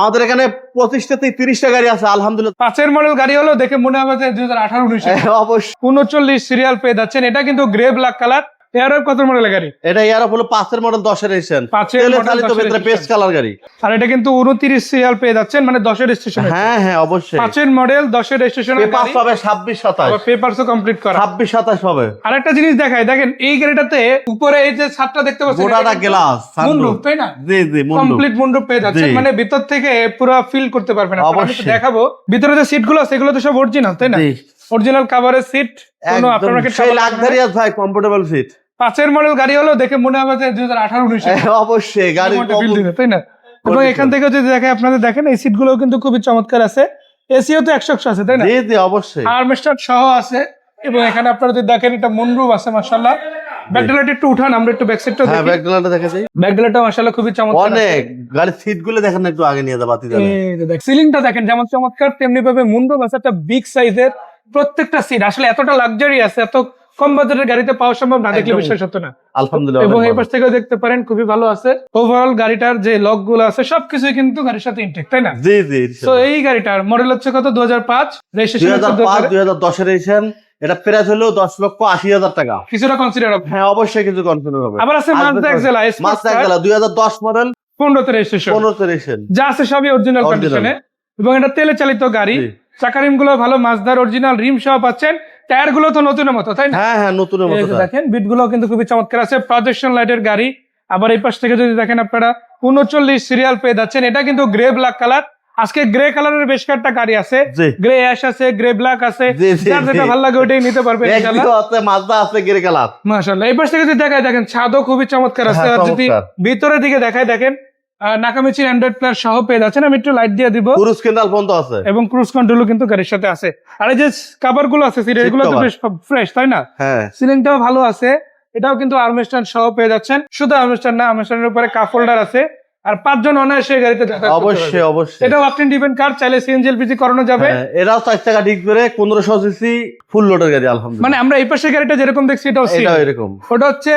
আমাদের এখানে 25টা থেকে 30টা গাড়ি আছে আলহামদুলিল্লাহ। 5 মডেল গাড়ি হলো দেখে মনে হবে যে 2018-19 অবশ্যই 39 সিরিয়াল পেয়ে যাচ্ছেন। এটা কিন্তু গ্রে ব্ল্যাক কালার। এয়ারঅফ কত মডেলের গাড়ি? এটা ইয়ারঅফ হলো 5 মডেল 10 রেজিস্ট্রেশন, 5 তেলে মডেল চালিত 10 ভেতরে পেস্ট কালার গাড়ি। আর এটা কিন্তু 29 সিরিয়াল পেয়ে যাচ্ছেন, মানে 10 রেজিস্ট্রেশন। হ্যাঁ হ্যাঁ অবশ্যই 5 মডেল 10 রেজিস্ট্রেশন পেপার হবে 26 27, পেপারসও কমপ্লিট করা। 26 27 হবে। আরেকটা জিনিস দেখাই, দেখেন এই গাড়িটাতে উপরে এই যে ছাদটা দেখতে পাচ্ছেন, গোটাটা গ্লাস মুনরুফ, তাই না? জি জি কমপ্লিট মুনরুফ পেয়ে যাচ্ছেন, মানে ভিতর থেকে পুরো ফিল করতে পারবেন। আমি তো দেখাবো ভিতরে যে সিটগুলো আছে এগুলো তো সব অরিজিনাল, তাই না? অরিজিনাল কভারের সিট, কোনো আফটারমার্কেট সেই লাক্সারিয়াস ভাই, কমফোর্টেবল সিট। 5 মডেল গাড়ি হলো দেখে মনে হবে যে 2018-19 অবশ্যই গাড়ি তাই না? এবং এখান থেকে যদি দেখে আপনাদের দেখেন এই সিটগুলো কিন্তু খুবই চমৎকার আছে। এসিও তো 100 আছে, তাই না? জি জি অবশ্যই আর্মরেস্টার সহ আছে। এবং এখানে আপনারা যদি দেখেন এটা মুনরুফ আছে মাশাআল্লাহ। ব্যাকডালাটা একটু উঠান, আমরা একটু ব্যাক সাইডটা দেখি। হ্যাঁ ব্যাকডালাটা দেখাচ্ছি। ব্যাকডালাটা মাশাআল্লাহ খুবই চমৎকার। অনেক গাড়ির সিটগুলো দেখেন একটু আগে নিয়ে যাও বাতি জ্বালে। এই যে দেখেন সিলিংটা দেখেন যেমন চমৎকার, তেমনি ভাবে মুনরুফ আছে একটা বিগ সাইজের। প্রত্যেকটা সিট আসলে এতটা লাক্সারি আছে, এত কম বাজেটের গাড়িতে পাওয়া সম্ভব না, দেখলে বিশ্বাস হতো না। আলহামদুলিল্লাহ। এবং এই পাশ থেকেও দেখতে পারেন খুবই ভালো আছে। ওভারঅল গাড়িটার যে লক গুলো আছে সবকিছুই কিন্তু গাড়ির সাথে ইনটেক্ট, তাই না? জি জি। তো এই গাড়িটার মডেল হচ্ছে কত? 2005, রেজিস্ট্রেশন 2005 2010 রেজিস্ট্রেশন। এটা প্রাইস হলো 10,80,000 টাকা। কিছুটা কনসিডার হবে। হ্যাঁ অবশ্যই কিছু কনফিডেন্ট হবে। আবার আছে Mazda Axela, Mazda Axela 2010 model, 15 তে রেজিস্ট্রেশন, 15 তে রেজিস্ট্রেশন, যা আছে সবই অরিজিনাল কন্ডিশনে। এবং এটা তেলে চালিত গাড়ি। চাকা রিম গুলো ভালো, মাজদার অরিজিনাল রিম সহ পাচ্ছেন। টায়ার গুলো তো নতুনের মতো, তাই না? হ্যাঁ হ্যাঁ নতুনের মতো। দেখেন বিট গুলো কিন্তু খুবই চমৎকার আছে। প্রজেকশন লাইটের গাড়ি। আবার এই পাশ থেকে যদি দেখেন আপনারা 39 সিরিয়াল পেয়ে যাচ্ছেন। এটা কিন্তু গ্রে ব্ল্যাক কালার। আজকে গ্রে কালারের বেশ কয়েকটা গাড়ি আছে, গ্রে অ্যাশ আছে, গ্রে ব্ল্যাক আছে, যার যেটা ভালো লাগে ওটাই নিতে পারবেন ইনশাআল্লাহ। আছে মাজদা আছে গ্রে কালার মাশাআল্লাহ। এই পাশ থেকে যদি দেখায় দেখেন ছাদও খুবই চমৎকার আছে। আর যদি ভিতরের দিকে দেখায় দেখেন নাকামিচির অ্যান্ড্রয়েড প্লেয়ার সহ পেয়ে যাচ্ছেন। আমি একটু লাইট দিয়ে দিব। ক্রুজ কন্ট্রোল বন্ধ আছে এবং ক্রুজ কন্ট্রোলও কিন্তু গাড়ির সাথে আছে। আর এই যে কভার গুলো আছে সিটের, এগুলো তো বেশ ফ্রেশ, তাই না? হ্যাঁ সিলিংটাও ভালো আছে। এটাও কিন্তু আর্মরেস্টার সহ পেয়ে যাচ্ছেন। শুধু আর্মরেস্টার না, আর্মরেস্টারের উপরে কাপ হোল্ডার আছে। আর 5 জন অনায়াসে গাড়িতে যাতায়াত করতে পারবে। অবশ্যই অবশ্যই। এটাও আপনি ডিপেন্ড কার, চাইলে সিএনজি এলপিজি করানো যাবে। এটাও 4 চাকা ঠিক করে 1500 সিসি ফুল লোডের গাড়ি আলহামদুলিল্লাহ। মানে আমরা এই পাশের গাড়িটা যেরকম দেখছি এটাও এরকম। ওটা হচ্ছে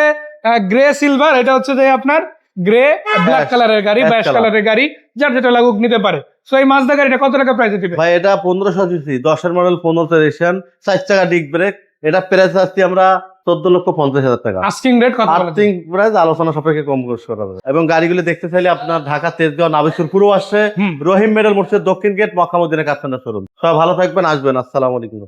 গ্রে সিলভার, এটা হচ্ছে যে আপনার গ্রে ব্ল্যাক কালারের গাড়ি, ব্যাশ কালারের গাড়ি, যার যেটা লাগুক নিতে পারে। সো এই মাজদা গাড়িটা কত টাকা প্রাইসে দিবে ভাই? এটা 1500 সিসি 10 এর মডেল, 15 তে রেজিস্ট্রেশন, 4 চাকা ডিস্ক ব্রেক। এটা প্রাইস আছে আমরা 14,50,000 টাকা। আস্কিং রেট কত? আস্কিং প্রাইস আলোচনা সাপেক্ষে কম করা যাবে। এবং গাড়িগুলো দেখতে চাইলে আপনার ঢাকা তেজগাঁও নাবিসুর পুরো আসছে, রহিম মেডেল মোটরসের দক্ষিণ গেট, মক্কা মদিনা কারখানা শোরুম। সবাই ভালো থাকবেন, আসবেন। আসসালামু আলাইকুম।